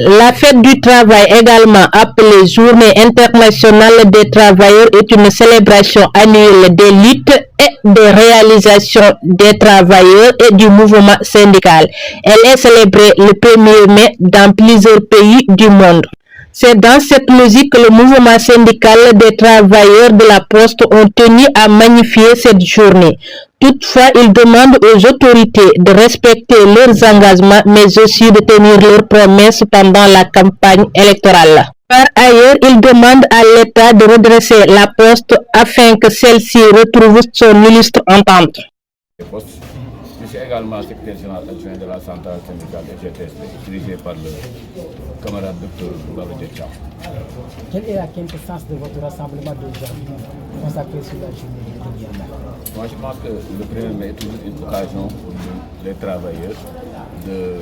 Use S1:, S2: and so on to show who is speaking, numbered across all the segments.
S1: La fête du travail, également appelée Journée internationale des travailleurs, est une célébration annuelle des luttes et des réalisations des travailleurs et du mouvement syndical. Elle est célébrée le 1er mai dans plusieurs pays du monde. C'est dans cette logique que le mouvement syndical des travailleurs de la Poste ont tenu à magnifier cette journée. Toutefois, ils demandent aux autorités de respecter leurs engagements, mais aussi de tenir leurs promesses pendant la campagne électorale. Par ailleurs, ils demandent à l'État de redresser la Poste afin que celle-ci retrouve son illustre entente.
S2: Je suis également secrétaire général adjoint de la centrale syndicale de GTSP, dirigé par le camarade Dr Baba Diatta.
S3: Quelle est la quintessence de votre rassemblement d'aujourd'hui consacré sur la journée du 1er mai?
S2: Moi, je pense que le 1er mai est toujours une occasion pour les travailleurs de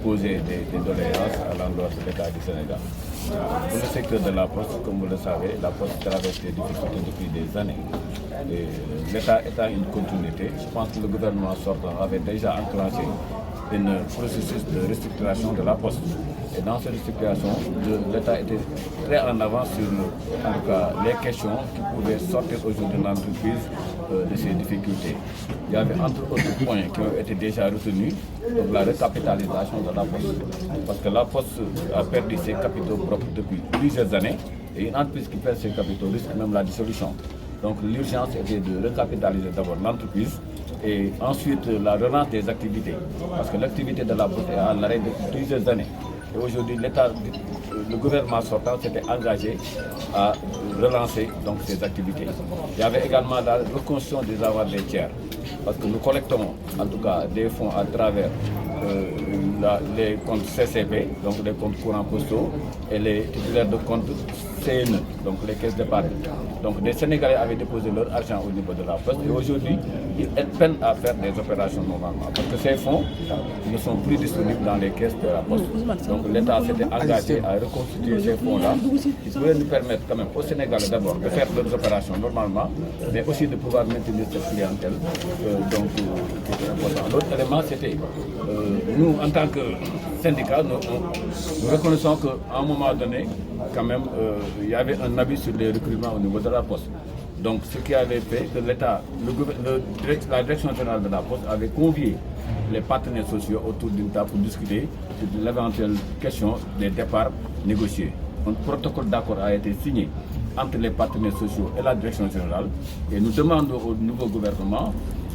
S2: poser des doléances à l'endroit de l'État du Sénégal. Pour le secteur de la Poste, comme vous le savez, la Poste traverse des difficultés depuis des années. L'État étant une continuité, je pense que le gouvernement sortant avait déjà enclenché un processus de restructuration de la Poste. Et dans cette restructuration, l'État était très en avance sur en tout cas, les questions qui pouvaient sortir aujourd'hui de l'entreprise de ces difficultés. Il y avait entre autres points qui ont été déjà retenus, donc la recapitalisation de la Poste. Parce que la Poste a perdu ses capitaux propres depuis plusieurs années et une entreprise qui perd ses capitaux risque même la dissolution. Donc l'urgence était de recapitaliser d'abord l'entreprise et ensuite la relance des activités. Parce que l'activité de la Poste est à l'arrêt depuis plusieurs années. Et aujourd'hui, le gouvernement sortant s'était engagé à relancer donc, ces activités. Il y avait également la reconstruction des avoirs des tiers. Parce que nous collectons en tout cas des fonds à travers les comptes CCP, donc les comptes courants postaux, et les titulaires de comptes CNE, donc les caisses d'épargne. Donc des Sénégalais avaient déposé leur argent au niveau de la Poste et aujourd'hui, ils peinent à faire des opérations normalement. Parce que ces fonds ne sont plus disponibles dans les caisses de la Poste. Donc l'État s'était engagé à reconstituer ces fonds-là, qui pourraient nous permettre quand même aux Sénégalais d'abord de faire leurs opérations normalement, mais aussi de pouvoir maintenir cette clientèle. Donc, c'est important. L'autre élément, c'était nous, en tant que syndicat, nous reconnaissons qu'à un moment donné, quand même, il y avait un avis sur les recrutements au niveau de la Poste. Donc, ce qui avait fait que l'État, la direction générale de la Poste avait convié les partenaires sociaux autour d'une table pour discuter de l'éventuelle question des départs négociés. Un protocole d'accord a été signé entre les partenaires sociaux et la direction générale et nous demandons au nouveau gouvernement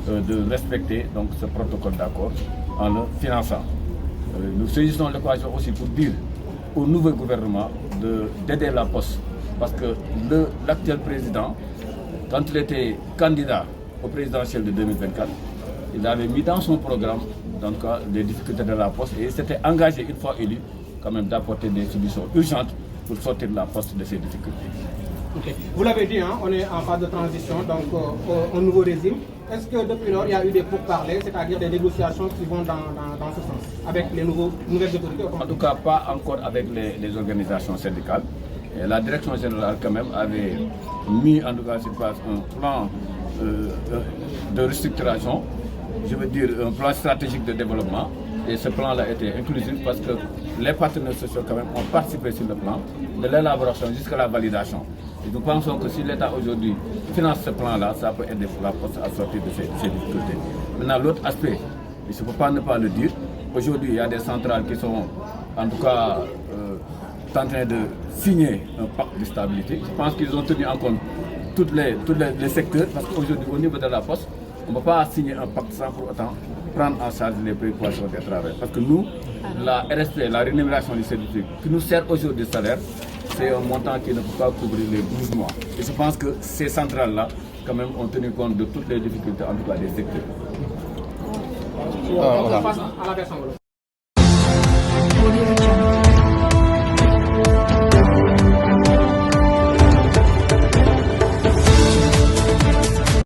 S2: de respecter donc, ce protocole d'accord en le finançant. Nous saisissons l'occasion aussi pour dire au nouveau gouvernement d'aider la Poste parce que l'actuel président, quand il était candidat au présidentiel de 2024, il avait mis dans son programme donc, les difficultés de la Poste et il s'était engagé une fois élu quand même d'apporter des solutions urgentes pour sortir la Poste de ces difficultés.
S4: Okay. Vous l'avez dit, hein, on est en phase de transition, donc au nouveau régime. Est-ce que depuis lors, il y a eu des pourparlers, c'est-à-dire des négociations qui vont dans ce sens, avec les nouvelles autorités?
S2: En tout cas, pas encore avec les organisations syndicales. Et la direction générale, quand même, avait mis en tout cas sur place un plan de restructuration, je veux dire un plan stratégique de développement. Et ce plan-là était inclusif parce que les partenaires sociaux quand même ont participé sur le plan de l'élaboration jusqu'à la validation. Et nous pensons que si l'État aujourd'hui finance ce plan-là, ça peut aider la Poste à sortir de ces difficultés. Maintenant, l'autre aspect, il ne faut pas ne pas le dire, aujourd'hui il y a des centrales qui sont en tout cas en train de signer un pacte de stabilité. Je pense qu'ils ont tenu en compte tous les secteurs parce qu'aujourd'hui au niveau de la Poste, on ne peut pas signer un pacte sans pour autant prendre en charge les préoccupations des travailleurs. Parce que nous, la RSP, la rémunération du service qui nous sert aujourd'hui de salaire, c'est un montant qui ne peut pas couvrir les 12 mois. Et je pense que ces centrales-là, quand même, ont tenu compte de toutes les difficultés, en tout cas des secteurs.
S4: On passe à la version.